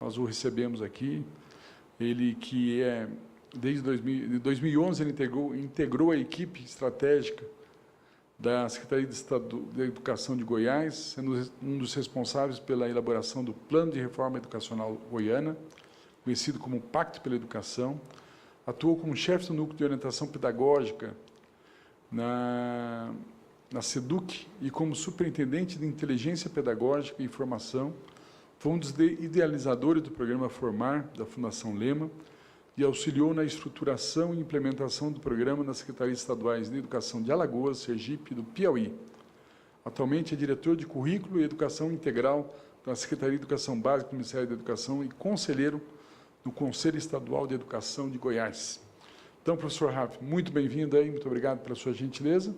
Nós o recebemos aqui. Ele que desde 2011, ele integrou a equipe estratégica da Secretaria de Estado da Educação de Goiás, sendo um dos responsáveis pela elaboração do Plano de Reforma Educacional Goiana, conhecido como Pacto pela Educação. Atuou como chefe do Núcleo de Orientação Pedagógica na SEDUC e como superintendente de Inteligência Pedagógica e Informação. Foi um dos idealizadores do programa Formar, da Fundação Lema, e auxiliou na estruturação e implementação do programa nas Secretarias Estaduais de Educação de Alagoas, Sergipe e do Piauí. Atualmente é diretor de Currículo e Educação Integral da Secretaria de Educação Básica do Ministério da Educação e conselheiro do Conselho Estadual de Educação de Goiás. Então, professor Rafa, muito bem-vindo aí, muito obrigado pela sua gentileza.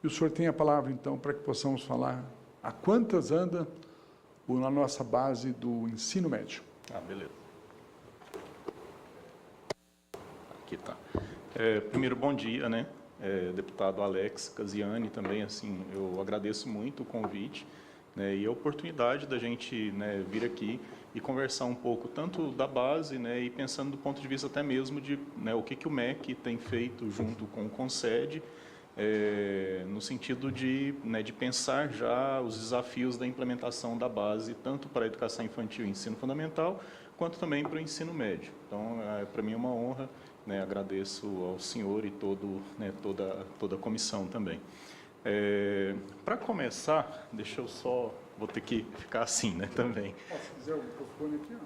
E o senhor tem a palavra, então, para que possamos falar a quantas anda na nossa base do ensino médio. Beleza. Aqui tá. Primeiro, bom dia, né? Deputado Alex Casiani também, assim, eu agradeço muito o convite, né, e a oportunidade da gente, né, vir aqui e conversar um pouco tanto da base, né, e pensando do ponto de vista até mesmo de, né, o que o MEC tem feito junto com o CONSED, no sentido de, né, de pensar já os desafios da implementação da base, tanto para a educação infantil e ensino fundamental, quanto também para o ensino médio. Então, para mim é uma honra, né, agradeço ao senhor e né, toda a comissão também. Para começar, deixa eu só, vou ter que ficar assim, né, também. Se quiser o microfone aqui,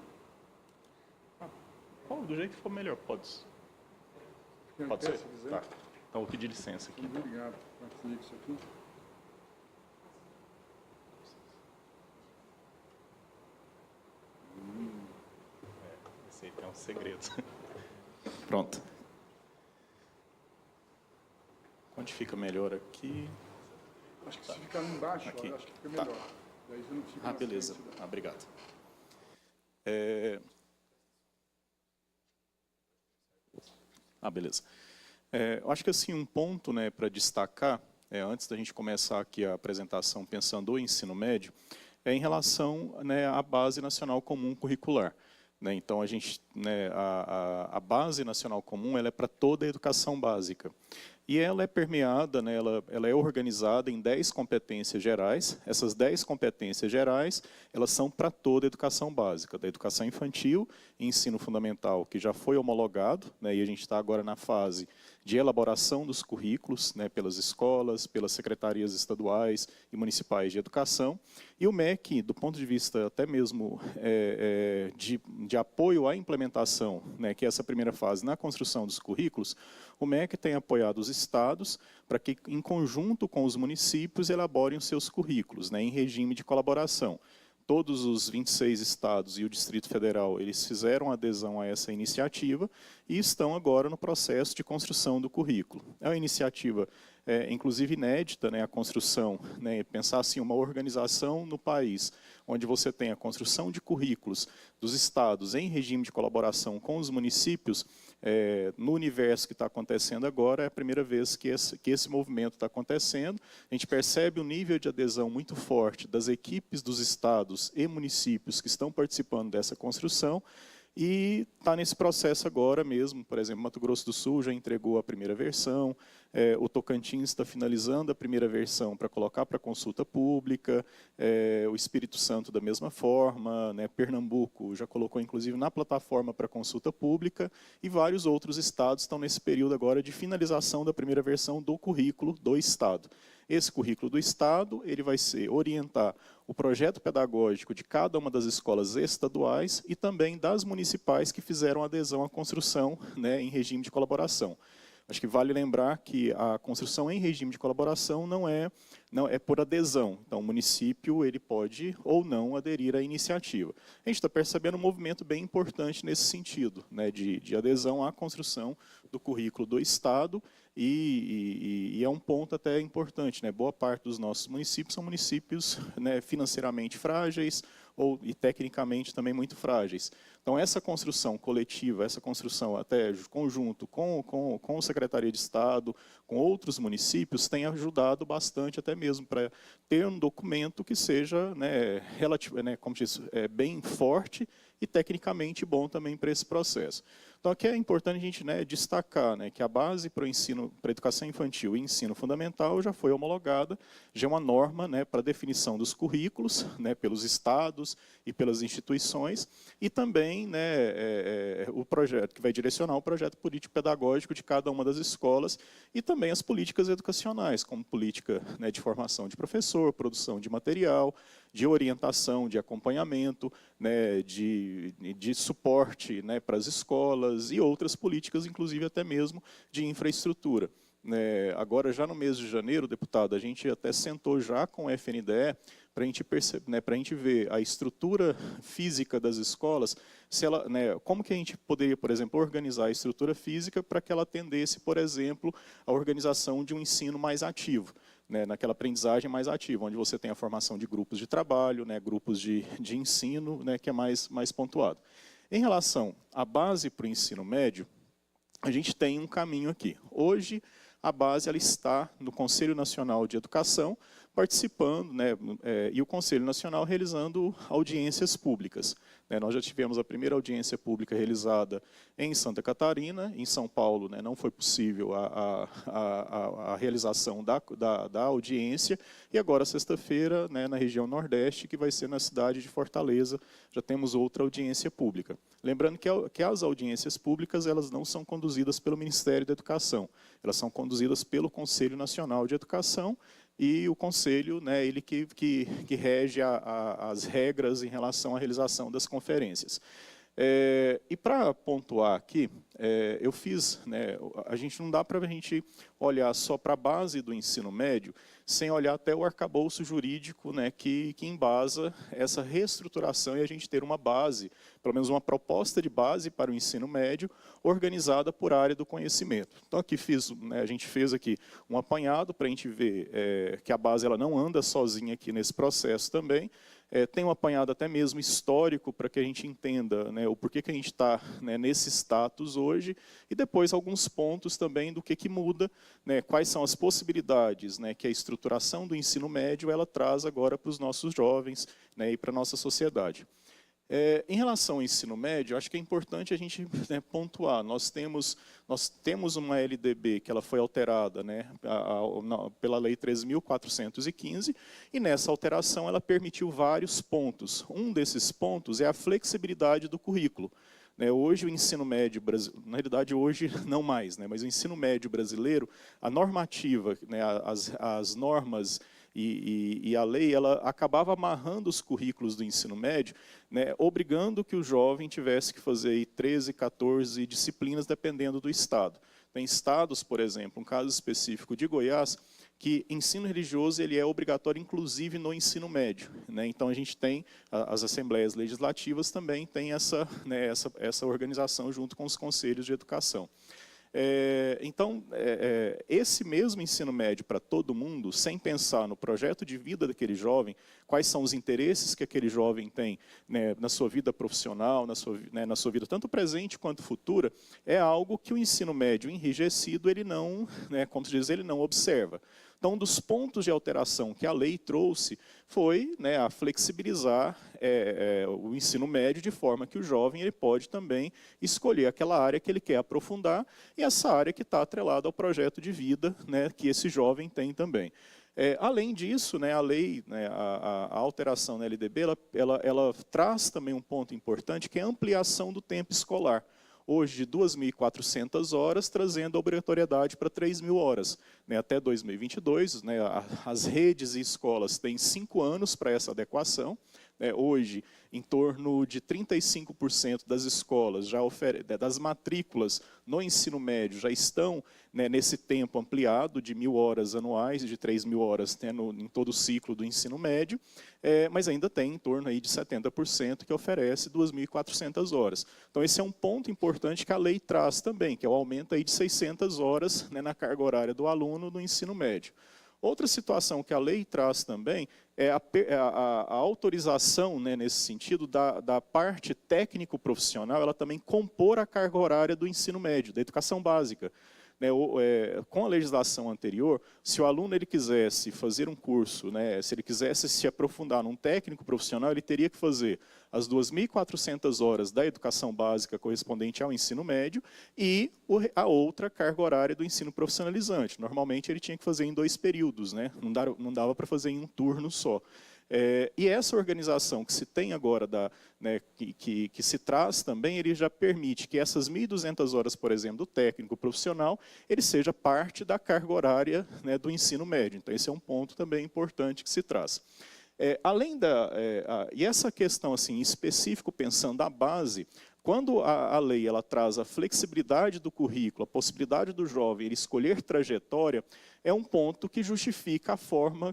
ó. Do jeito que for melhor, pode ser? Se quiser. Tá. Então, vou pedir licença aqui. Muito obrigado. Vai isso aqui. Esse aí tem um segredo. Pronto. Onde fica melhor aqui? Acho que se ficar embaixo, aqui. Acho que fica melhor. Tá. Daí você não fica Beleza. frente, Obrigado. Beleza. Eu acho que assim, um ponto, né, para destacar, antes da gente começar aqui a apresentação pensando o ensino médio, é em relação, né, à Base Nacional Comum Curricular. Né, então, a Base Nacional Comum ela é para toda a educação básica. E ela é permeada, né, ela é organizada em 10 competências gerais. Essas 10 competências gerais, elas são para toda a educação básica, da educação infantil e ensino fundamental, que já foi homologado, né, e a gente está agora na fase de elaboração dos currículos, né, pelas escolas, pelas secretarias estaduais e municipais de educação. E o MEC, do ponto de vista até mesmo de apoio à implementação, né, que é essa primeira fase na construção dos currículos, o MEC tem apoiado os estados para que, em conjunto com os municípios, elaborem os seus currículos, né, em regime de colaboração. Todos os 26 estados e o Distrito Federal, eles fizeram adesão a essa iniciativa e estão agora no processo de construção do currículo. É uma iniciativa, inclusive inédita, né, a construção, né, pensar assim, uma organização no país, onde você tem a construção de currículos dos estados em regime de colaboração com os municípios, no universo que está acontecendo agora, é a primeira vez que esse movimento está acontecendo. A gente percebe um nível de adesão muito forte das equipes dos estados e municípios que estão participando dessa construção, e está nesse processo agora mesmo. Por exemplo, Mato Grosso do Sul já entregou a primeira versão, o Tocantins está finalizando a primeira versão para colocar para consulta pública, o Espírito Santo da mesma forma, né, Pernambuco já colocou inclusive na plataforma para consulta pública, e vários outros estados estão nesse período agora de finalização da primeira versão do currículo do estado. Esse currículo do estado, ele vai orientar o projeto pedagógico de cada uma das escolas estaduais e também das municipais que fizeram adesão à construção, né, em regime de colaboração. Acho que vale lembrar que a construção em regime de colaboração não é por adesão. Então, o município ele pode ou não aderir à iniciativa. A gente está percebendo um movimento bem importante nesse sentido, né, de adesão à construção do currículo do Estado, e é um ponto até importante, né? Boa parte dos nossos municípios são municípios, né, financeiramente frágeis e tecnicamente também muito frágeis. Então, essa construção coletiva, essa construção até conjunto com a Secretaria de Estado, com outros municípios, tem ajudado bastante até mesmo para ter um documento que seja, né, como diz, bem forte e tecnicamente bom também para esse processo. Então, aqui é importante a gente, né, destacar, né, que a base para o ensino, para a educação infantil e ensino fundamental já foi homologada, já é uma norma, né, para definição dos currículos, né, pelos estados e pelas instituições, e também, né, o projeto que vai direcionar o projeto político-pedagógico de cada uma das escolas e também as políticas educacionais, como política, né, de formação de professor, produção de material, de orientação, de acompanhamento, né, de suporte, né, para as escolas e outras políticas, inclusive até mesmo de infraestrutura. Agora, já no mês de janeiro, deputado, a gente até sentou já com o FNDE para a gente perceber, né, para a gente ver a estrutura física das escolas, se ela, né, como que a gente poderia, por exemplo, organizar a estrutura física para que ela atendesse, por exemplo, a organização de um ensino mais ativo. Né, naquela aprendizagem mais ativa, onde você tem a formação de grupos de trabalho, né, grupos de ensino, né, que é mais pontuado. Em relação à base para o ensino médio, a gente tem um caminho aqui. Hoje, a base ela está no Conselho Nacional de Educação, participando, né, e o Conselho Nacional realizando audiências públicas. Nós já tivemos a primeira audiência pública realizada em Santa Catarina, em São Paulo, né, não foi possível a realização da audiência, e agora, sexta-feira, né, na região Nordeste, que vai ser na cidade de Fortaleza, já temos outra audiência pública. Lembrando que as audiências públicas elas não são conduzidas pelo Ministério da Educação, elas são conduzidas pelo Conselho Nacional de Educação, e o Conselho, né, ele que rege as regras em relação à realização das conferências. E para pontuar aqui, eu fiz, né, a gente não dá para a gente olhar só para a base do ensino médio, sem olhar até o arcabouço jurídico, né, que embasa essa reestruturação e a gente ter uma base, pelo menos uma proposta de base para o ensino médio, organizada por área do conhecimento. Então aqui a gente fez aqui um apanhado para a gente ver que a base ela não anda sozinha aqui nesse processo também. Tem um apanhado até mesmo histórico para que a gente entenda, né, o porquê que a gente está, né, nesse status hoje, e depois alguns pontos também do que muda, né, quais são as possibilidades, né, que a estruturação do ensino médio ela traz agora para os nossos jovens, né, e para a nossa sociedade. Em relação ao ensino médio, acho que é importante a gente, né, pontuar. Nós temos uma LDB que ela foi alterada, né, pela Lei 13.415, e nessa alteração ela permitiu vários pontos. Um desses pontos é a flexibilidade do currículo. Hoje o ensino médio brasileiro, na realidade hoje não mais, né, mas o ensino médio brasileiro, a normativa, né, as normas e a lei, ela acabava amarrando os currículos do ensino médio, né, obrigando que o jovem tivesse que fazer aí 13, 14 disciplinas, dependendo do estado. Tem estados, por exemplo, um caso específico de Goiás, que ensino religioso ele é obrigatório, inclusive no ensino médio. Né? Então, a gente tem, as assembleias legislativas também têm essa organização junto com os conselhos de educação. Então, esse mesmo ensino médio para todo mundo, sem pensar no projeto de vida daquele jovem, quais são os interesses que aquele jovem tem, né, na sua vida profissional, na sua vida tanto presente quanto futura, é algo que o ensino médio enrijecido, ele não, né, como se diz, ele não observa. Então, um dos pontos de alteração que a lei trouxe foi, né, a flexibilizar o ensino médio de forma que o jovem ele pode também escolher aquela área que ele quer aprofundar e essa área que está atrelada ao projeto de vida, né, que esse jovem tem também. Além disso, né, a lei, né, a alteração na LDB, ela traz também um ponto importante, que é a ampliação do tempo escolar. Hoje de 2.400 horas, trazendo a obrigatoriedade para 3.000 horas. Né, até 2022, né, as redes e escolas têm 5 anos para essa adequação. Hoje, em torno de 35% das escolas, das matrículas no ensino médio, já estão, né, nesse tempo ampliado de 1.000 horas anuais e de 3.000 horas, né, em todo o ciclo do ensino médio, mas ainda tem em torno aí de 70% que oferece 2.400 horas. Então, esse é um ponto importante que a lei traz também, que é o aumento aí de 600 horas, né, na carga horária do aluno no ensino médio. Outra situação que a lei traz também é a autorização, né, nesse sentido, da parte técnico-profissional, ela também compor a carga horária do ensino médio, da educação básica. né, com a legislação anterior, se o aluno ele quisesse fazer um curso, né, se ele quisesse se aprofundar num técnico profissional, ele teria que fazer as 2.400 horas da educação básica correspondente ao ensino médio e a outra carga horária do ensino profissionalizante. Normalmente ele tinha que fazer em 2 períodos, né? Não dava para fazer em um turno só. E essa organização que se tem agora, né, que se traz também, ele já permite que essas 1.200 horas, por exemplo, do técnico profissional, ele seja parte da carga horária, né, do ensino médio. Então, esse é um ponto também importante que se traz. Além e essa questão assim, específico, pensando a base, quando a lei ela traz a flexibilidade do currículo, a possibilidade do jovem ele escolher trajetória, é um ponto que justifica a forma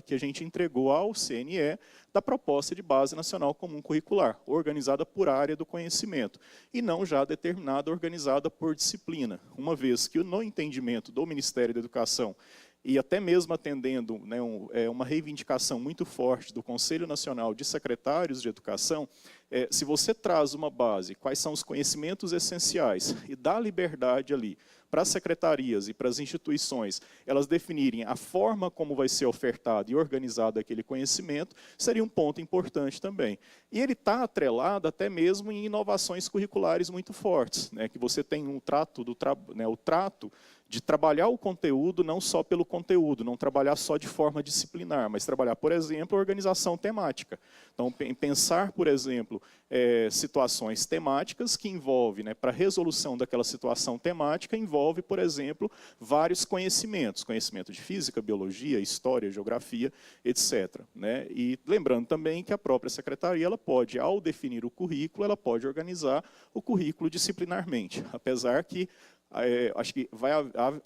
que a gente entregou ao CNE da proposta de Base Nacional Comum Curricular, organizada por área do conhecimento, e não já determinada, organizada por disciplina, uma vez que no entendimento do Ministério da Educação, e até mesmo atendendo, né, uma reivindicação muito forte do Conselho Nacional de Secretários de Educação, se você traz uma base, quais são os conhecimentos essenciais, e dá liberdade ali para as secretarias e para as instituições, elas definirem a forma como vai ser ofertado e organizado aquele conhecimento, seria um ponto importante também. E ele está atrelado até mesmo em inovações curriculares muito fortes, né, que você tem o trato de trabalhar o conteúdo não só pelo conteúdo, não trabalhar só de forma disciplinar, mas trabalhar, por exemplo, a organização temática. Então, pensar, por exemplo, situações temáticas que envolvem, né, para a resolução daquela situação temática, envolve, por exemplo, vários conhecimentos, conhecimento de física, biologia, história, geografia, etc. Né? E lembrando também que a própria secretaria, ela pode, ao definir o currículo, ela pode organizar o currículo disciplinarmente, apesar que acho que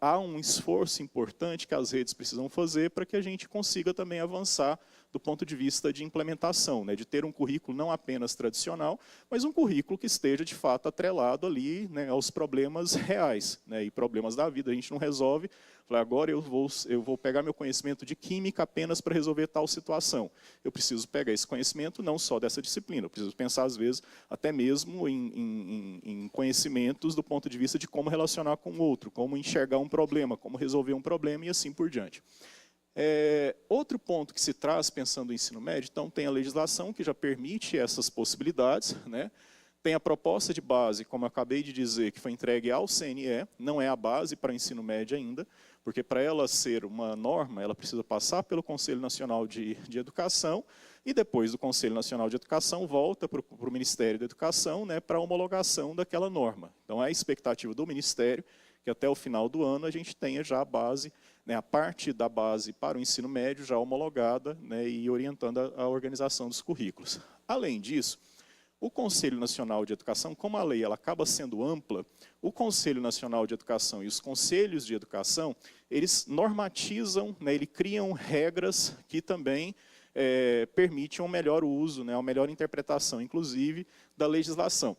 há um esforço importante que as redes precisam fazer para que a gente consiga também avançar do ponto de vista de implementação, né, de ter um currículo não apenas tradicional, mas um currículo que esteja de fato atrelado ali, né, aos problemas reais, né, e problemas da vida. A gente não resolve, agora eu vou pegar meu conhecimento de química apenas para resolver tal situação. Eu preciso pegar esse conhecimento não só dessa disciplina, eu preciso pensar às vezes até mesmo em conhecimentos do ponto de vista de como relacionar com o outro, como enxergar um problema, como resolver um problema e assim por diante. Outro ponto que se traz pensando no ensino médio, então tem a legislação que já permite essas possibilidades, né? Tem a proposta de base, como eu acabei de dizer, que foi entregue ao CNE, não é a base para o ensino médio ainda, porque para ela ser uma norma, ela precisa passar pelo Conselho Nacional de Educação, e depois do Conselho Nacional de Educação volta para o Ministério da Educação, né, para a homologação daquela norma. Então, é a expectativa do Ministério que até o final do ano a gente tenha já a base, né, a parte da base para o ensino médio já homologada, né, e orientando a organização dos currículos. Além disso, o Conselho Nacional de Educação, como a lei ela acaba sendo ampla, o Conselho Nacional de Educação e os conselhos de educação, eles normatizam, né, eles criam regras que também permitem um melhor uso, né, uma melhor interpretação, inclusive, da legislação.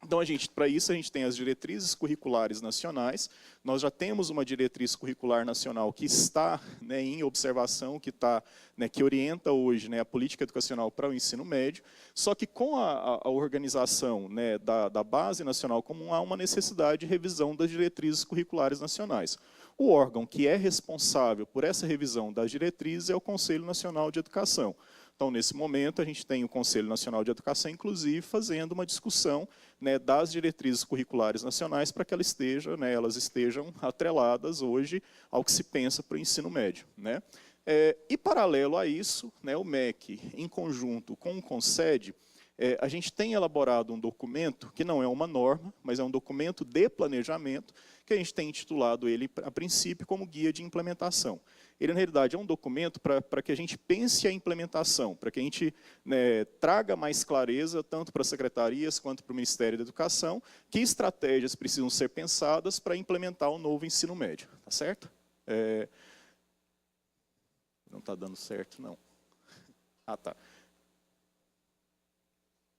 Então, para isso, a gente tem as diretrizes curriculares nacionais. Nós já temos uma diretriz curricular nacional que está, né, em observação, que orienta hoje, né, a política educacional para o ensino médio. Só que com a organização, né, da Base Nacional Comum, há uma necessidade de revisão das diretrizes curriculares nacionais. O órgão que é responsável por essa revisão das diretrizes é o Conselho Nacional de Educação. Então, nesse momento, a gente tem o Conselho Nacional de Educação, inclusive, fazendo uma discussão, né, das diretrizes curriculares nacionais para que elas estejam atreladas hoje ao que se pensa para o ensino médio. Né? E, paralelo a isso, né, o MEC, em conjunto com o CONSED, a gente tem elaborado um documento, que não é uma norma, mas é um documento de planejamento, que a gente tem intitulado ele, a princípio, como Guia de Implementação. Ele, na realidade, é um documento para que a gente pense a implementação, para que a gente, né, traga mais clareza, tanto para as secretarias quanto para o Ministério da Educação, que estratégias precisam ser pensadas para implementar o novo ensino médio. Tá certo? Não está dando certo, não. Ah, tá.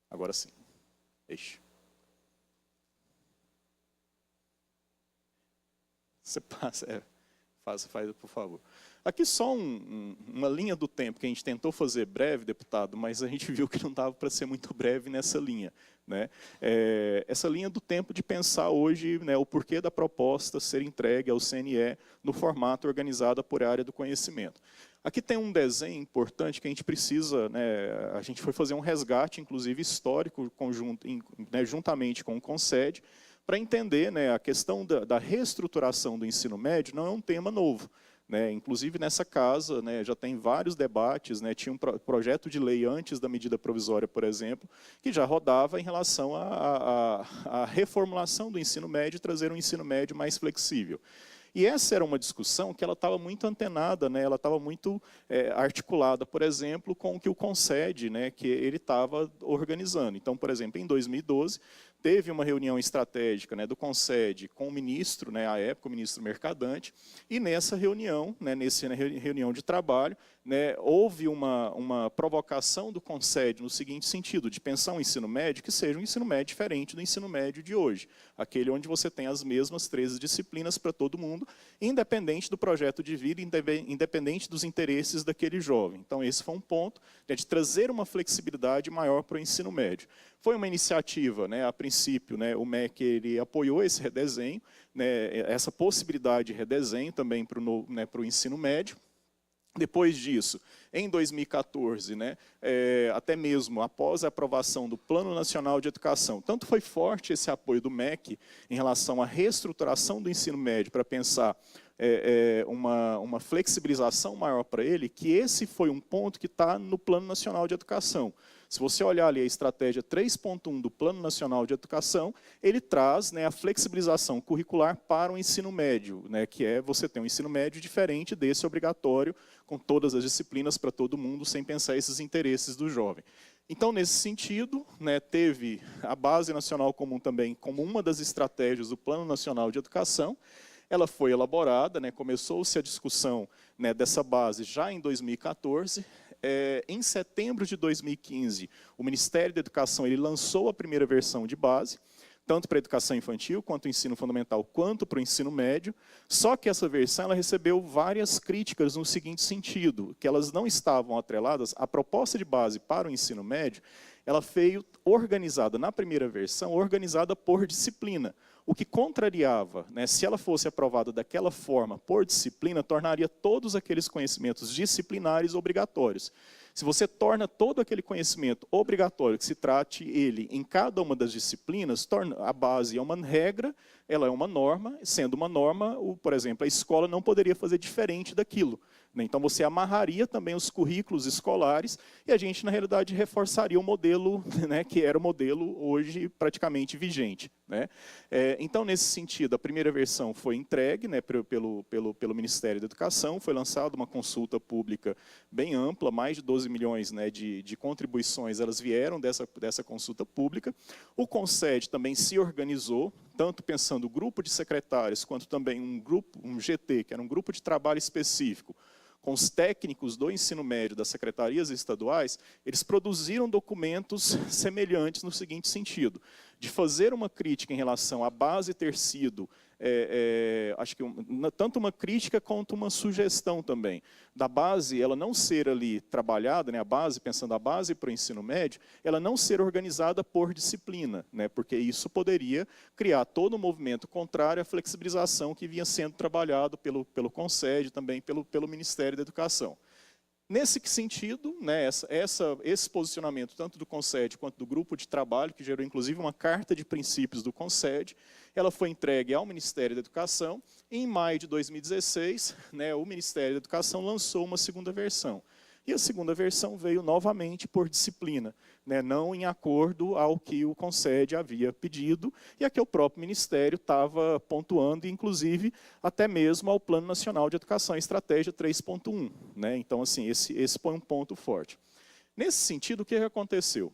Agora sim. Ixi. Você passa, faz, por favor. Aqui só uma linha do tempo que a gente tentou fazer breve, deputado, mas a gente viu que não dava para ser muito breve nessa linha, né? Essa linha do tempo de pensar hoje, né, o porquê da proposta ser entregue ao CNE no formato organizado por área do conhecimento. Aqui tem um desenho importante que a gente precisa, né, a gente foi fazer um resgate, inclusive histórico, né, juntamente com o CONSED, para entender, né, a questão da reestruturação do ensino médio não é um tema novo. Né, inclusive nessa casa, né, já tem vários debates, né, tinha um projeto de lei antes da medida provisória, por exemplo, que já rodava em relação à reformulação do ensino médio e trazer um ensino médio mais flexível. E essa era uma discussão que ela estava muito antenada, né, ela estava muito articulada, por exemplo, com o que o CONSED, né, que ele estava organizando. Então, por exemplo, em 2012, teve uma reunião estratégica, né, do CONSED com o ministro, né, à época o ministro Mercadante, e nessa reunião, né, nessa reunião de trabalho, né, houve uma provocação do CONSED no seguinte sentido, de pensar um ensino médio que seja um ensino médio diferente do ensino médio de hoje, aquele onde você tem as mesmas 13 disciplinas para todo mundo, independente do projeto de vida, independente dos interesses daquele jovem. Então, esse foi um ponto, né, de trazer uma flexibilidade maior para o ensino médio. Foi uma iniciativa, né, a princípio, né, o MEC ele apoiou esse redesenho, né, essa possibilidade de redesenho também para o ensino médio. Depois disso, em 2014, né, até mesmo após a aprovação do Plano Nacional de Educação, tanto foi forte esse apoio do MEC em relação à reestruturação do ensino médio para pensar uma flexibilização maior para ele, que esse foi um ponto que está no Plano Nacional de Educação. Se você olhar ali a estratégia 3.1 do Plano Nacional de Educação, ele traz, né, a flexibilização curricular para o ensino médio, né, que é você ter um ensino médio diferente desse obrigatório, com todas as disciplinas para todo mundo, sem pensar esses interesses do jovem. Então, nesse sentido, né, teve a Base Nacional Comum também como uma das estratégias do Plano Nacional de Educação. Ela foi elaborada, né, começou-se a discussão, né, dessa base já em 2014. Em setembro de 2015, o Ministério da Educação ele lançou a primeira versão de base, tanto para a educação infantil, quanto o ensino fundamental, quanto para o ensino médio. Só que essa versão ela recebeu várias críticas no seguinte sentido, que elas não estavam atreladas à proposta de base para o ensino médio, ela veio organizada, na primeira versão, organizada por disciplina. O que contrariava, né, se ela fosse aprovada daquela forma, por disciplina, tornaria todos aqueles conhecimentos disciplinares obrigatórios. Se você torna todo aquele conhecimento obrigatório, que se trate ele em cada uma das disciplinas, a base é uma regra, ela é uma norma, sendo uma norma, por exemplo, a escola não poderia fazer diferente daquilo. Então, você amarraria também os currículos escolares e a gente, na realidade, reforçaria o modelo, né, que era o modelo hoje praticamente vigente. Né? Então, nesse sentido, a primeira versão foi entregue, né, pelo Ministério da Educação, foi lançada uma consulta pública bem ampla, mais de 12 milhões, né, de contribuições, elas vieram dessa consulta pública. O CONSED também se organizou, tanto pensando o grupo de secretários, quanto também um GT, que era um grupo de trabalho específico, com os técnicos do ensino médio das secretarias estaduais, eles produziram documentos semelhantes no seguinte sentido, de fazer uma crítica em relação à base ter sido, acho que tanto uma crítica quanto uma sugestão também, da base ela não ser ali trabalhada, né, a base, pensando a base para o ensino médio, ela não ser organizada por disciplina, né, porque isso poderia criar todo um movimento contrário à flexibilização que vinha sendo trabalhado pelo CONSED, também pelo Ministério da Educação. Nesse sentido, né, esse posicionamento, tanto do CONSED quanto do grupo de trabalho, que gerou inclusive uma carta de princípios do CONSED, ela foi entregue ao Ministério da Educação, e em maio de 2016, né, o Ministério da Educação lançou uma segunda versão. E a segunda versão veio novamente por disciplina, né, não em acordo ao que o CONSED havia pedido, e a que o próprio Ministério estava pontuando, inclusive até mesmo ao Plano Nacional de Educação, Estratégia 3.1. Né? Então, assim, esse foi um ponto forte. Nesse sentido, o que aconteceu?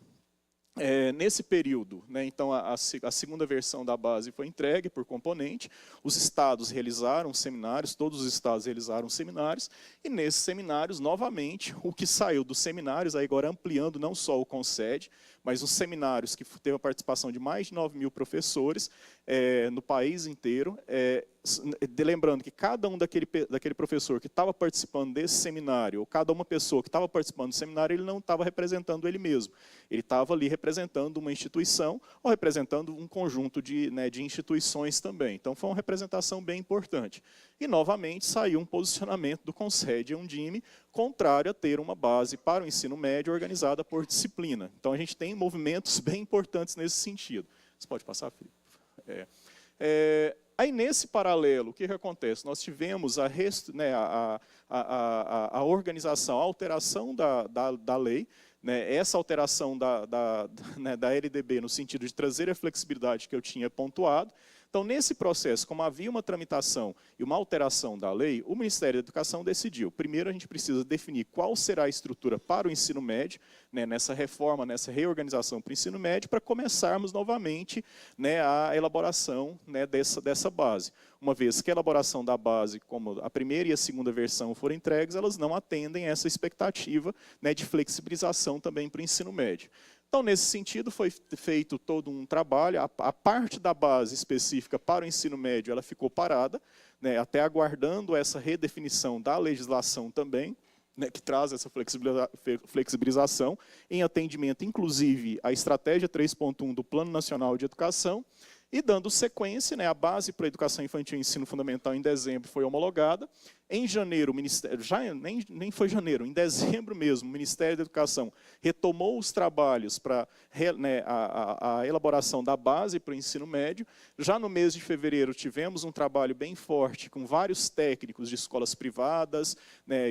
Nesse período, né, então a segunda versão da base foi entregue por componente, os estados realizaram seminários, todos os estados realizaram seminários, e nesses seminários, novamente, o que saiu dos seminários, aí agora ampliando não só o CONSED, mas uns seminários que teve a participação de mais de 9.000 professores no país inteiro, lembrando que cada um daquele professor que estava participando desse seminário, ou cada uma pessoa que estava participando do seminário, ele não estava representando ele mesmo. Ele estava ali representando uma instituição ou representando um conjunto de instituições também. Então, foi uma representação bem importante. E, novamente, saiu um posicionamento do Concede Undime contrário a ter uma base para o ensino médio organizada por disciplina. Então, a gente tem movimentos bem importantes nesse sentido. Você pode passar, Felipe? Aí, nesse paralelo, o que acontece? Nós tivemos a organização, a alteração da lei, essa alteração da LDB no sentido de trazer a flexibilidade que eu tinha pontuado. Então, nesse processo, como havia uma tramitação e uma alteração da lei, o Ministério da Educação decidiu, primeiro a gente precisa definir qual será a estrutura para o ensino médio, nessa reforma, nessa reorganização para o ensino médio, para começarmos novamente a elaboração dessa base. Uma vez que a elaboração da base, como a primeira e a segunda versão foram entregues, elas não atendem essa expectativa de flexibilização também para o ensino médio. Então, nesse sentido, foi feito todo um trabalho. A parte da base específica para o ensino médio ela ficou parada, até aguardando essa redefinição da legislação também, que traz essa flexibilização, em atendimento, inclusive, à Estratégia 3.1 do Plano Nacional de Educação. E dando sequência, a base para a educação infantil e ensino fundamental em dezembro foi homologada. Em janeiro, nem foi janeiro, em dezembro mesmo, o Ministério da Educação retomou os trabalhos para a elaboração da base para o ensino médio. Já no mês de fevereiro, tivemos um trabalho bem forte com vários técnicos de escolas privadas,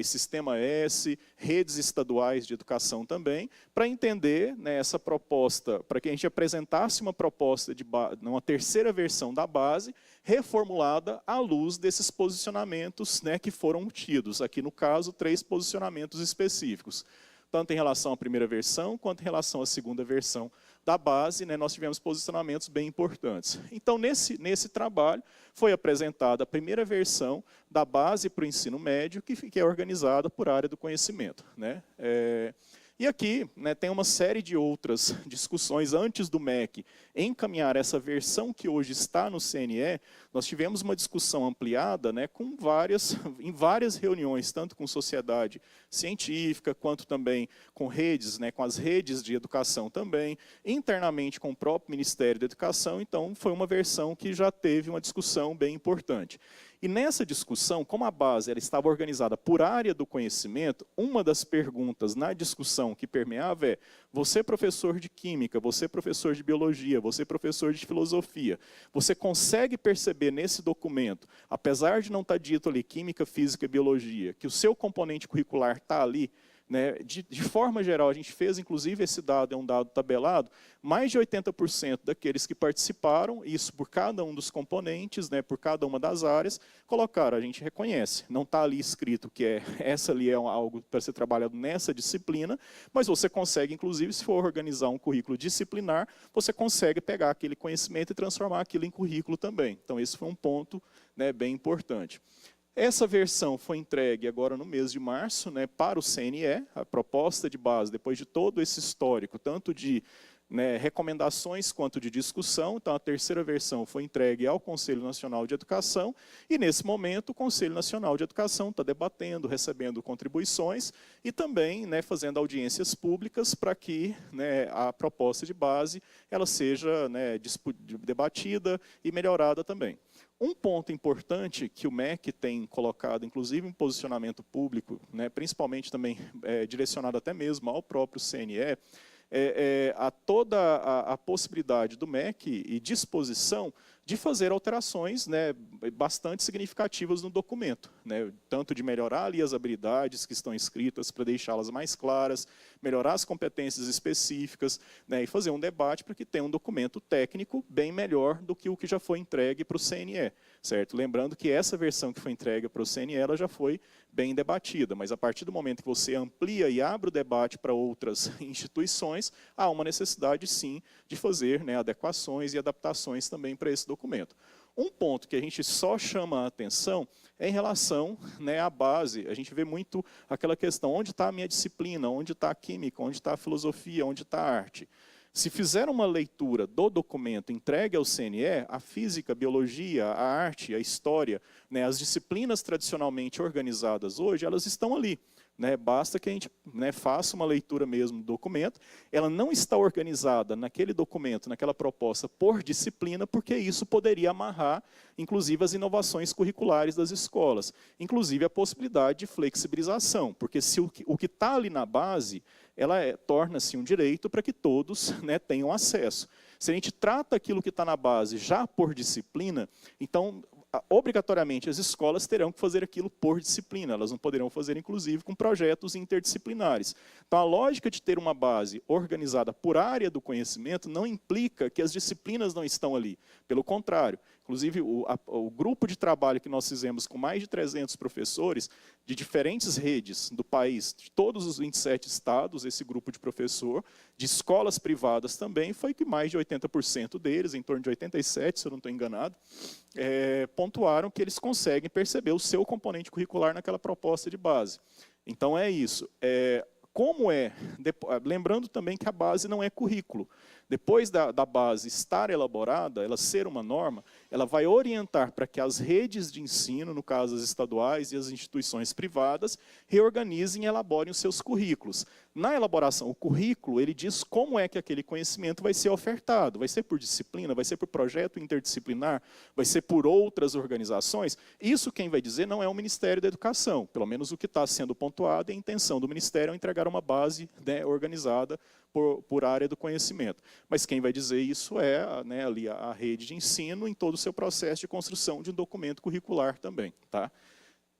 Sistema S, redes estaduais de educação também, para entender essa proposta, para que a gente apresentasse uma proposta de uma terceira versão da base, reformulada à luz desses posicionamentos que foram tidos. Aqui, no caso, 3 posicionamentos específicos. Tanto em relação à primeira versão, quanto em relação à segunda versão da base, nós tivemos posicionamentos bem importantes. Então, nesse trabalho, foi apresentada a primeira versão da base para o ensino médio, que é organizada por área do conhecimento. E aqui tem uma série de outras discussões antes do MEC encaminhar essa versão que hoje está no CNE. Nós tivemos uma discussão ampliada em várias reuniões, tanto com sociedade científica, quanto também com redes, com as redes de educação também, internamente com o próprio Ministério da Educação. Então, foi uma versão que já teve uma discussão bem importante. E nessa discussão, como a base ela estava organizada por área do conhecimento, uma das perguntas na discussão que permeava é: você professor de química, você professor de biologia, você professor de filosofia, você consegue perceber nesse documento, apesar de não estar dito ali química, física e biologia, que o seu componente curricular está ali? De forma geral, a gente fez, inclusive, esse dado, é um dado tabelado, mais de 80% daqueles que participaram, isso por cada um dos componentes, por cada uma das áreas, colocaram, a gente reconhece, não está ali escrito que essa ali é algo para ser trabalhado nessa disciplina, mas você consegue, inclusive, se for organizar um currículo disciplinar, você consegue pegar aquele conhecimento e transformar aquilo em currículo também. Então, esse foi um ponto bem importante. Essa versão foi entregue agora no mês de março para o CNE, a proposta de base, depois de todo esse histórico, tanto de recomendações quanto de discussão. Então, a terceira versão foi entregue ao Conselho Nacional de Educação e, nesse momento, o Conselho Nacional de Educação está debatendo, recebendo contribuições e também fazendo audiências públicas para que a proposta de base ela seja debatida e melhorada também. Um ponto importante que o MEC tem colocado, inclusive em posicionamento público, principalmente também direcionado até mesmo ao próprio CNE, toda a possibilidade do MEC e disposição de fazer alterações bastante significativas no documento, tanto de melhorar ali as habilidades que estão escritas para deixá-las mais claras, melhorar as competências específicas e fazer um debate para que tenha um documento técnico bem melhor do que o que já foi entregue para o CNE. Certo? Lembrando que essa versão que foi entregue para o CNE ela já foi bem debatida, mas a partir do momento que você amplia e abre o debate para outras instituições, há uma necessidade sim de fazer adequações e adaptações também para esse documento. Um ponto que a gente só chama a atenção é em relação à base. A gente vê muito aquela questão, onde está a minha disciplina, onde está a química, onde está a filosofia, onde está a arte. Se fizer uma leitura do documento entregue ao CNE, a física, a biologia, a arte, a história, né, as disciplinas tradicionalmente organizadas hoje, elas estão ali. Né, basta que a gente, né, faça uma leitura mesmo do documento. Ela não está organizada naquele documento, naquela proposta por disciplina, porque isso poderia amarrar, inclusive, as inovações curriculares das escolas. Inclusive a possibilidade de flexibilização, porque se o que está ali na base, ela torna-se um direito para que todos, né, tenham acesso. Se a gente trata aquilo que está na base já por disciplina, então obrigatoriamente as escolas terão que fazer aquilo por disciplina, elas não poderão fazer, inclusive, com projetos interdisciplinares. Então, a lógica de ter uma base organizada por área do conhecimento não implica que as disciplinas não estão ali. Pelo contrário, inclusive, o grupo de trabalho que nós fizemos com mais de 300 professores de diferentes redes do país, de todos os 27 estados, esse grupo de professor, de escolas privadas também, foi que mais de 80% deles, em torno de 87%, se eu não estou enganado, pontuaram que eles conseguem perceber o seu componente curricular naquela proposta de base. Então, é isso. Lembrando também que a base não é currículo. Depois da base estar elaborada, ela ser uma norma, ela vai orientar para que as redes de ensino, no caso as estaduais e as instituições privadas, reorganizem e elaborem os seus currículos. Na elaboração, o currículo, ele diz como é que aquele conhecimento vai ser ofertado. Vai ser por disciplina, vai ser por projeto interdisciplinar, vai ser por outras organizações. Isso quem vai dizer não é o Ministério da Educação. Pelo menos o que está sendo pontuado é a intenção do Ministério é entregar uma base, né, organizada por área do conhecimento. Mas quem vai dizer isso é, né, ali a rede de ensino em todo o seu processo de construção de um documento curricular também. Tá?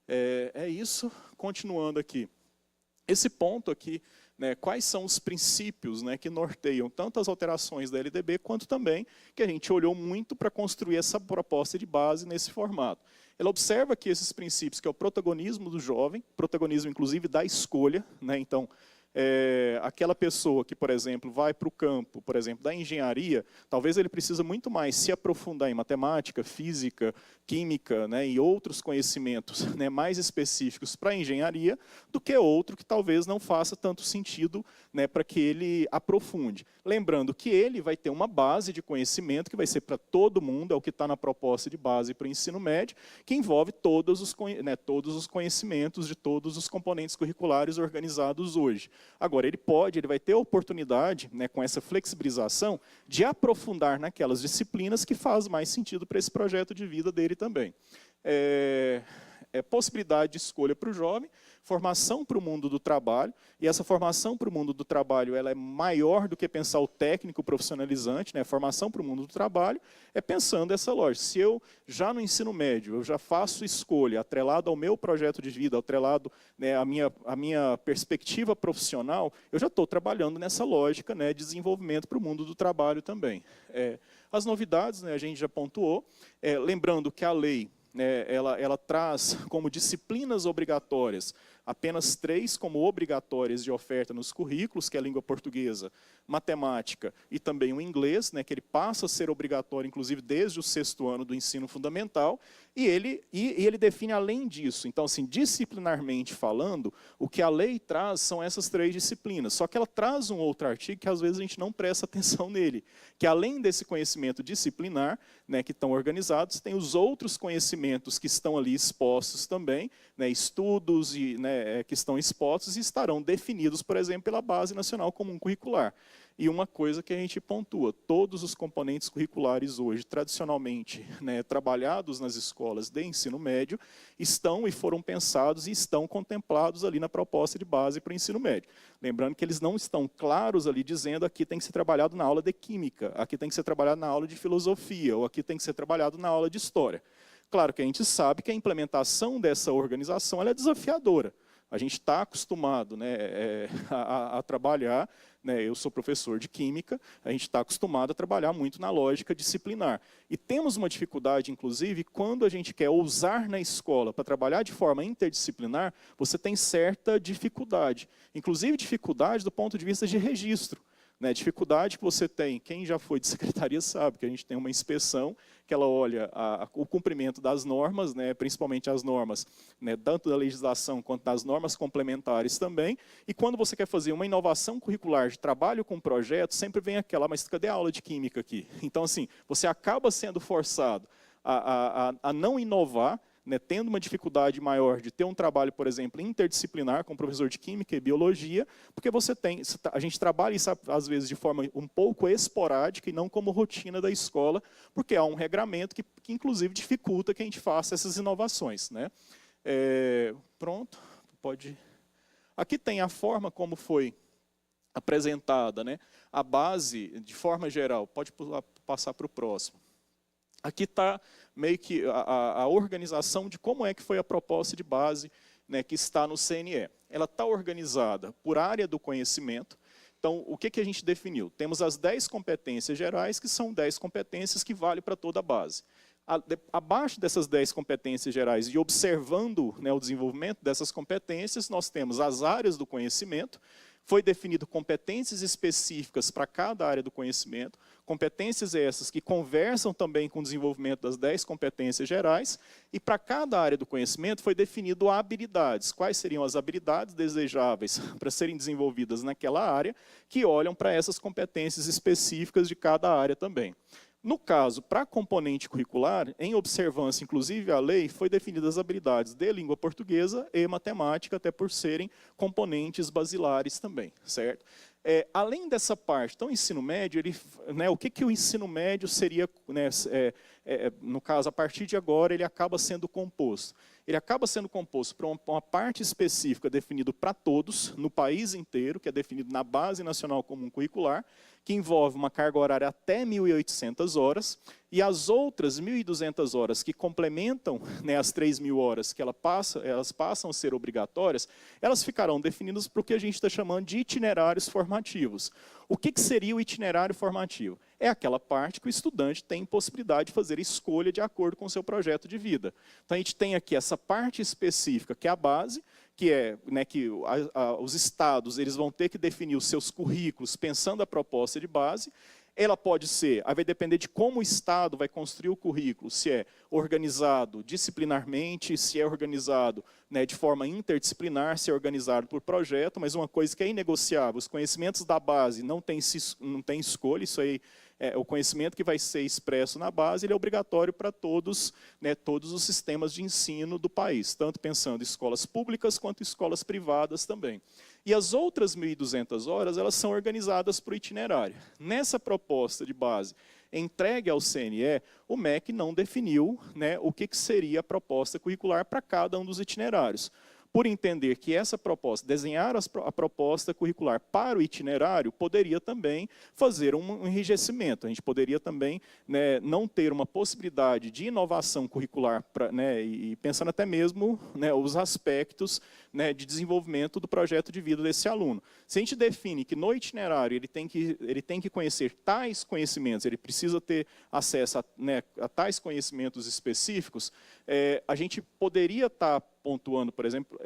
É isso. Continuando aqui. Esse ponto aqui, né, quais são os princípios, né, que norteiam tanto as alterações da LDB, quanto também que a gente olhou muito para construir essa proposta de base nesse formato. Ela observa que esses princípios, que é o protagonismo do jovem, protagonismo inclusive da escolha, né, então, aquela pessoa que, por exemplo, vai para o campo, por exemplo, da engenharia, talvez ele precisa muito mais se aprofundar em matemática, física, química, né, e outros conhecimentos, né, mais específicos para a engenharia, do que outro que talvez não faça tanto sentido, né, para que ele aprofunde. Lembrando que ele vai ter uma base de conhecimento que vai ser para todo mundo, é o que está na proposta de base para o ensino médio, que envolve todos os conhecimentos de todos os componentes curriculares organizados hoje. Agora, ele vai ter a oportunidade, né, com essa flexibilização, de aprofundar naquelas disciplinas que faz mais sentido para esse projeto de vida dele também. Possibilidade de escolha para o jovem, formação para o mundo do trabalho, e essa formação para o mundo do trabalho ela é maior do que pensar o técnico profissionalizante, né? Formação para o mundo do trabalho é pensando essa lógica. Se eu, já no ensino médio, eu já faço escolha, atrelado ao meu projeto de vida, atrelado, né, à minha perspectiva profissional, eu já estou trabalhando nessa lógica, né, de desenvolvimento para o mundo do trabalho também. As novidades, né, a gente já pontuou, lembrando que a lei, ela traz como disciplinas obrigatórias apenas 3 como obrigatórias de oferta nos currículos, que é a língua portuguesa, matemática e também o inglês, né, que ele passa a ser obrigatório, inclusive, desde o 6º ano do ensino fundamental, e ele define além disso. Então, assim, disciplinarmente falando, o que a lei traz são essas 3 disciplinas, só que ela traz um outro artigo que às vezes a gente não presta atenção nele, que além desse conhecimento disciplinar, né, que estão organizados, tem os outros conhecimentos que estão ali expostos também, né, estudos que estão expostos e estarão definidos, por exemplo, pela Base Nacional Comum Curricular. E uma coisa que a gente pontua, todos os componentes curriculares hoje, tradicionalmente, né, trabalhados nas escolas de ensino médio, estão e foram pensados e estão contemplados ali na proposta de base para o ensino médio. Lembrando que eles não estão claros ali dizendo aqui tem que ser trabalhado na aula de química, aqui tem que ser trabalhado na aula de filosofia, ou aqui tem que ser trabalhado na aula de história. Claro que a gente sabe que a implementação dessa organização ela é desafiadora. A gente está acostumado, né, a trabalhar, né, eu sou professor de química, a gente está acostumado a trabalhar muito na lógica disciplinar. E temos uma dificuldade, inclusive, quando a gente quer ousar na escola para trabalhar de forma interdisciplinar, você tem certa dificuldade. Inclusive dificuldade do ponto de vista de registro. Né, dificuldade que você tem, quem já foi de secretaria sabe que a gente tem uma inspeção que ela olha o cumprimento das normas, né, principalmente as normas, né, tanto da legislação quanto das normas complementares também, e quando você quer fazer uma inovação curricular de trabalho com projeto, sempre vem aquela, mas cadê a aula de química aqui? Então, assim, você acaba sendo forçado a não inovar, né, tendo uma dificuldade maior de ter um trabalho, por exemplo, interdisciplinar com o professor de Química e Biologia, porque a gente trabalha isso, às vezes, de forma um pouco esporádica e não como rotina da escola, porque há um regramento que inclusive, dificulta que a gente faça essas inovações. Né? Pronto, pode... Aqui tem a forma como foi apresentada, né? A base, de forma geral, pode passar para o próximo. Aqui está meio que a organização de como é que foi a proposta de base, né, que está no CNE. Ela está organizada por área do conhecimento. Então, o que a gente definiu? Temos as 10 competências gerais, que são 10 competências que valem para toda a base. Abaixo dessas 10 competências gerais e observando, né, o desenvolvimento dessas competências, nós temos as áreas do conhecimento. Foi definido competências específicas para cada área do conhecimento, competências essas que conversam também com o desenvolvimento das 10 competências gerais, e para cada área do conhecimento foi definido habilidades. Quais seriam as habilidades desejáveis para serem desenvolvidas naquela área, que olham para essas competências específicas de cada área também. No caso, para a componente curricular, em observância, inclusive, à lei, foi definidas as habilidades de língua portuguesa e matemática, até por serem componentes basilares também, certo? Além dessa parte, então, o ensino médio, né, o que o ensino médio seria, né, no caso, a partir de agora, ele acaba sendo composto? Ele acaba sendo composto por uma parte específica definida para todos, no país inteiro, que é definido na Base Nacional Comum Curricular, que envolve uma carga horária até 1.800 horas, e as outras 1.200 horas que complementam, né, as 3.000 horas que elas passam a ser obrigatórias, elas ficarão definidas por o que a gente está chamando de itinerários formativos. O que seria o itinerário formativo? É aquela parte que o estudante tem possibilidade de fazer escolha de acordo com o seu projeto de vida. Então, a gente tem aqui essa parte específica, que é a base, que é, né, que os estados eles vão ter que definir os seus currículos pensando a proposta de base. Ela pode ser, aí vai depender de como o Estado vai construir o currículo, se é organizado disciplinarmente, se é organizado, né, de forma interdisciplinar, se é organizado por projeto, mas uma coisa que é inegociável, os conhecimentos da base não tem escolha, isso aí o conhecimento que vai ser expresso na base, ele é obrigatório para todos, né, todos os sistemas de ensino do país, tanto pensando em escolas públicas quanto em escolas privadas também. E as outras 1.200 horas, elas são organizadas por itinerário. Nessa proposta de base entregue ao CNE, o MEC não definiu, né, o que seria a proposta curricular para cada um dos itinerários. Por entender que essa proposta, desenhar a proposta curricular para o itinerário, poderia também fazer um enrijecimento. A gente poderia também, né, não ter uma possibilidade de inovação curricular, né, e pensando até mesmo, né, os aspectos, né, de desenvolvimento do projeto de vida desse aluno. Se a gente define que no itinerário ele tem que conhecer tais conhecimentos, ele precisa ter acesso a tais conhecimentos específicos, a gente poderia estar pontuando, por exemplo,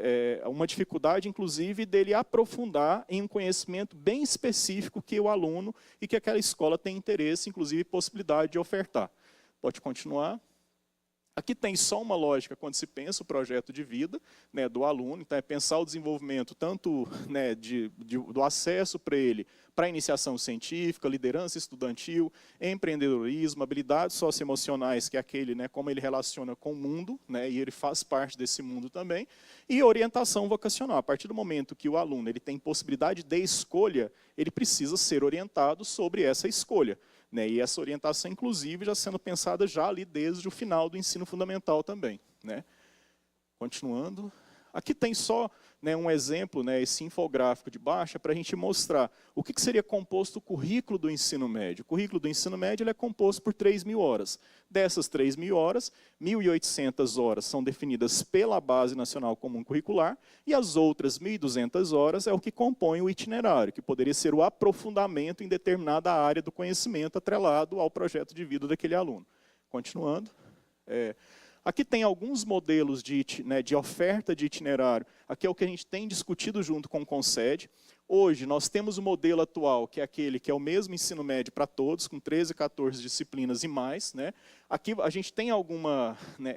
uma dificuldade, inclusive, dele aprofundar em um conhecimento bem específico que o aluno e que aquela escola tem interesse, inclusive, e possibilidade de ofertar. Pode continuar. Aqui tem só uma lógica quando se pensa o projeto de vida, né, do aluno, então é pensar o desenvolvimento tanto, né, do acesso para ele, para a iniciação científica, liderança estudantil, empreendedorismo, habilidades socioemocionais, que é aquele, né, como ele relaciona com o mundo, né, e ele faz parte desse mundo também, e orientação vocacional. A partir do momento que o aluno ele tem possibilidade de escolha, ele precisa ser orientado sobre essa escolha. Né, e essa orientação, inclusive, já sendo pensada já ali desde o final do ensino fundamental também. Né. Continuando. Aqui tem só, né, um exemplo, né, esse infográfico de baixo, para a gente mostrar o que seria composto o currículo do ensino médio. O currículo do ensino médio ele é composto por 3.000 horas. Dessas 3.000 horas, 1.800 horas são definidas pela Base Nacional Comum Curricular, e as outras 1.200 horas é o que compõe o itinerário, que poderia ser o aprofundamento em determinada área do conhecimento atrelado ao projeto de vida daquele aluno. Continuando. Aqui tem alguns modelos de oferta de itinerário. Aqui é o que a gente tem discutido junto com o CONSED. Hoje, nós temos o modelo atual, que é aquele que é o mesmo ensino médio para todos, com 13, 14 disciplinas e mais, né? Aqui a gente tem alguma, né,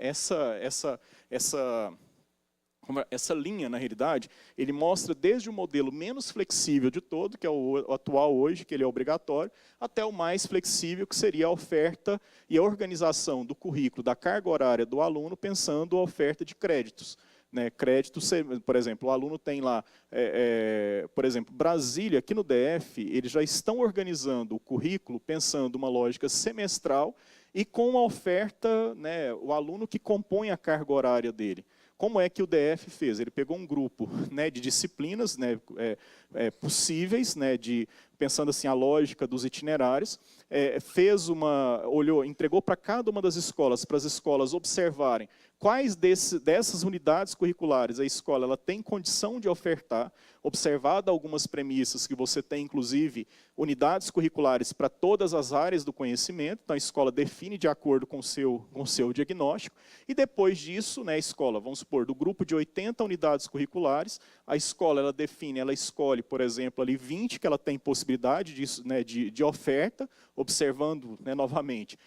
essa linha, na realidade, ele mostra desde o modelo menos flexível de todo, que é o atual hoje, que ele é obrigatório, até o mais flexível, que seria a oferta e a organização do currículo, da carga horária do aluno, pensando a oferta de créditos. Né, créditos, por exemplo, o aluno tem lá, por exemplo, Brasília, aqui no DF, eles já estão organizando o currículo pensando uma lógica semestral e com uma oferta, né, o aluno que compõe a carga horária dele. Como é que o DF fez? Ele pegou um grupo, né, de disciplinas, né, possíveis, né, pensando assim a lógica dos itinerários, entregou para cada uma das escolas, para as escolas observarem quais dessas unidades curriculares a escola ela tem condição de ofertar, observado algumas premissas que você tem, inclusive, unidades curriculares para todas as áreas do conhecimento, então a escola define de acordo com o seu diagnóstico, e depois disso, né, a escola, vamos supor, do grupo de 80 unidades curriculares, a escola ela escolhe, por exemplo, ali 20 que ela tem possibilidade de oferta, observando, né, novamente,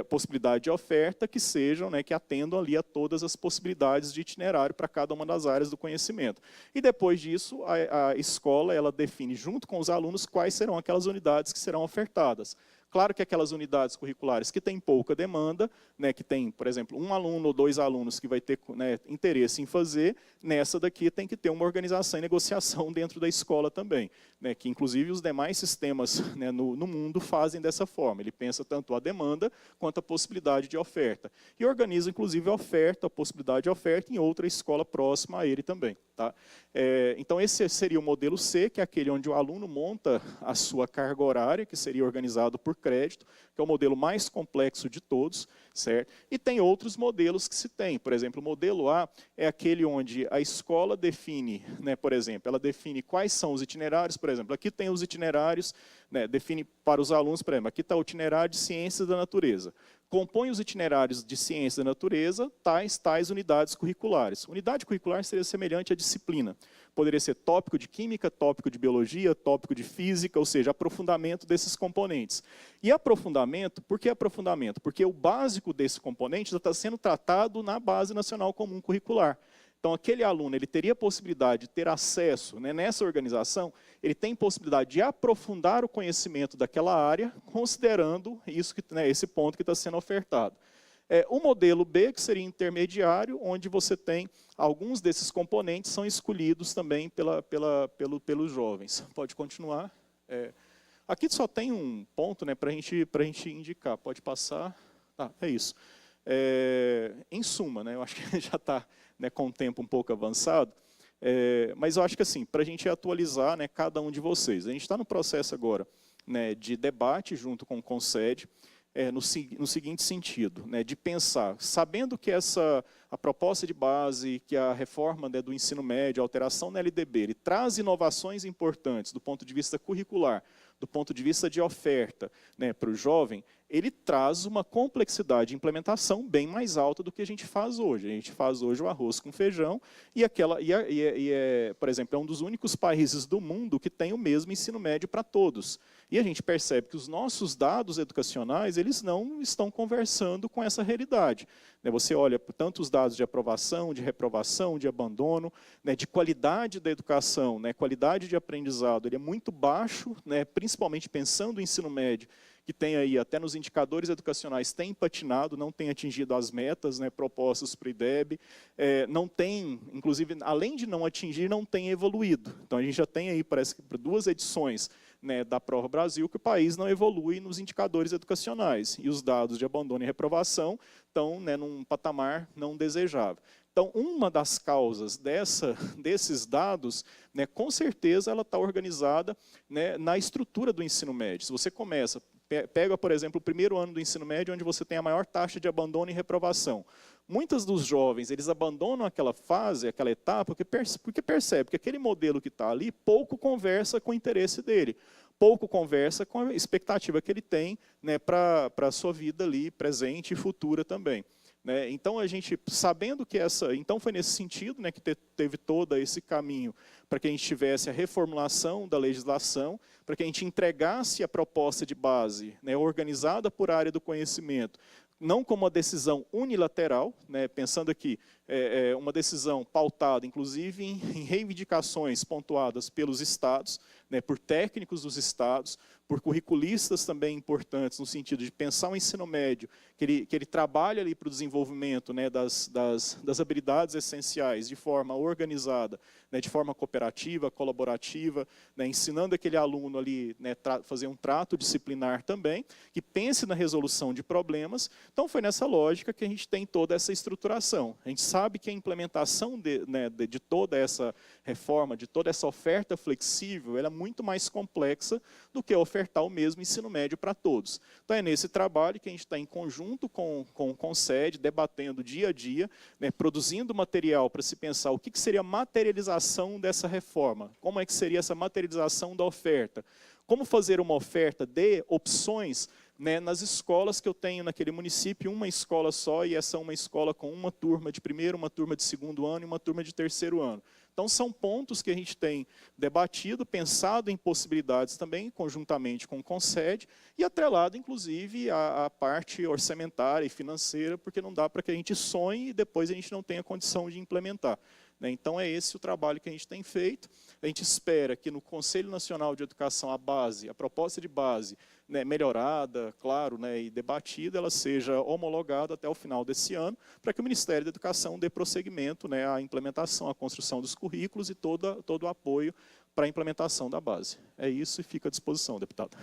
possibilidade de oferta que sejam, né, que atendam ali a todas as possibilidades de itinerário para cada uma das áreas do conhecimento. E depois disso, a escola ela define junto com os alunos quais serão aquelas unidades que serão ofertadas. Claro que aquelas unidades curriculares que têm pouca demanda, né, que tem, por exemplo, um aluno ou 2 alunos que vai ter, né, interesse em fazer, nessa daqui tem que ter uma organização e negociação dentro da escola também, né, que inclusive os demais sistemas, né, no mundo fazem dessa forma. Ele pensa tanto a demanda quanto a possibilidade de oferta. E organiza, inclusive, a possibilidade de oferta em outra escola próxima a ele também. Tá? Então, esse seria o modelo C, que é aquele onde o aluno monta a sua carga horária, que seria organizado por crédito, que é o modelo mais complexo de todos, certo? E tem outros modelos que se tem. Por exemplo, o modelo A é aquele onde a escola define, né, por exemplo, ela define quais são os itinerários, por exemplo, aqui tem os itinerários, né, define para os alunos, por exemplo, aqui está o itinerário de ciências da natureza. Compõe os itinerários de ciência da natureza, tais unidades curriculares. Unidade curricular seria semelhante à disciplina. Poderia ser tópico de química, tópico de biologia, tópico de física, ou seja, aprofundamento desses componentes. E aprofundamento, por que aprofundamento? Porque o básico desse componente já está sendo tratado na Base Nacional Comum Curricular. Então, aquele aluno ele teria a possibilidade de ter acesso, né, nessa organização, ele tem possibilidade de aprofundar o conhecimento daquela área, considerando isso né, esse ponto que está sendo ofertado. O modelo B, que seria intermediário, onde você tem alguns desses componentes são escolhidos também pelos jovens. Pode continuar. Aqui só tem um ponto, né, para a gente indicar. Pode passar. É isso. Em suma, né, eu acho que já está, né, com o tempo um pouco avançado, mas eu acho que assim, para a gente atualizar, né, cada um de vocês. A gente está no processo agora, né, de debate junto com o Concede, no seguinte sentido, né, de pensar, sabendo que a proposta de base, que a reforma, né, do ensino médio, a alteração na LDB, ele traz inovações importantes do ponto de vista curricular, do ponto de vista de oferta, né, para o jovem, ele traz uma complexidade de implementação bem mais alta do que a gente faz hoje. A gente faz hoje o arroz com feijão, por exemplo, é um dos únicos países do mundo que tem o mesmo ensino médio para todos. E a gente percebe que os nossos dados educacionais, eles não estão conversando com essa realidade. Você olha tanto os dados de aprovação, de reprovação, de abandono, né, de qualidade da educação, né, qualidade de aprendizado, ele é muito baixo, né, principalmente pensando no ensino médio, que tem aí, até nos indicadores educacionais, tem patinado, não tem atingido as metas, né, propostas para o IDEB, não tem, inclusive, além de não atingir, não tem evoluído. Então, a gente já tem aí, parece que 2 edições, né, da Prova Brasil, que o país não evolui nos indicadores educacionais, e os dados de abandono e reprovação estão, né, num patamar não desejável. Então, uma das causas desses dados, né, com certeza, ela está organizada, né, na estrutura do ensino médio. Se você pega, por exemplo, o primeiro ano do ensino médio, onde você tem a maior taxa de abandono e reprovação. Muitos dos jovens, eles abandonam aquela fase, aquela etapa, porque percebe que aquele modelo que está ali pouco conversa com o interesse dele, pouco conversa com a expectativa que ele tem, né, para a sua vida ali, presente e futura também. né? Então, a gente, sabendo que então foi nesse sentido, né, que teve todo esse caminho para que a gente tivesse a reformulação da legislação, para que a gente entregasse a proposta de base, né, organizada por área do conhecimento, não como uma decisão unilateral, né, pensando aqui, uma decisão pautada, inclusive, em reivindicações pontuadas pelos estados, né, por técnicos dos estados, por curriculistas também importantes, no sentido de pensar o ensino médio, que ele trabalhe ali para o desenvolvimento, né, das habilidades essenciais de forma organizada, né, de forma cooperativa, colaborativa, né, ensinando aquele aluno ali, né, fazer um trato disciplinar também, que pense na resolução de problemas. Então, foi nessa lógica que a gente tem toda essa estruturação. A gente sabe que a implementação de toda essa reforma, de toda essa oferta flexível, ela é muito mais complexa do que ofertar o mesmo ensino médio para todos. Então, é nesse trabalho que a gente está em conjunto com o CONSED, debatendo dia a dia, né, produzindo material para se pensar o que seria a materialização dessa reforma, como é que seria essa materialização da oferta, como fazer uma oferta de opções, né, nas escolas que eu tenho naquele município, uma escola só, e essa é uma escola com uma turma de primeiro, uma turma de segundo ano e uma turma de terceiro ano. Então, são pontos que a gente tem debatido, pensado em possibilidades também, conjuntamente com o CONSED, e atrelado, inclusive, à parte orçamentária e financeira, porque não dá para que a gente sonhe e depois a gente não tenha condição de implementar. Então, é esse o trabalho que a gente tem feito. A gente espera que no Conselho Nacional de Educação, a proposta de base, né, melhorada, claro, né, e debatida, ela seja homologada até o final desse ano, para que o Ministério da Educação dê prosseguimento, né, à implementação, à construção dos currículos e todo o apoio para a implementação da base. É isso e fica à disposição, deputado.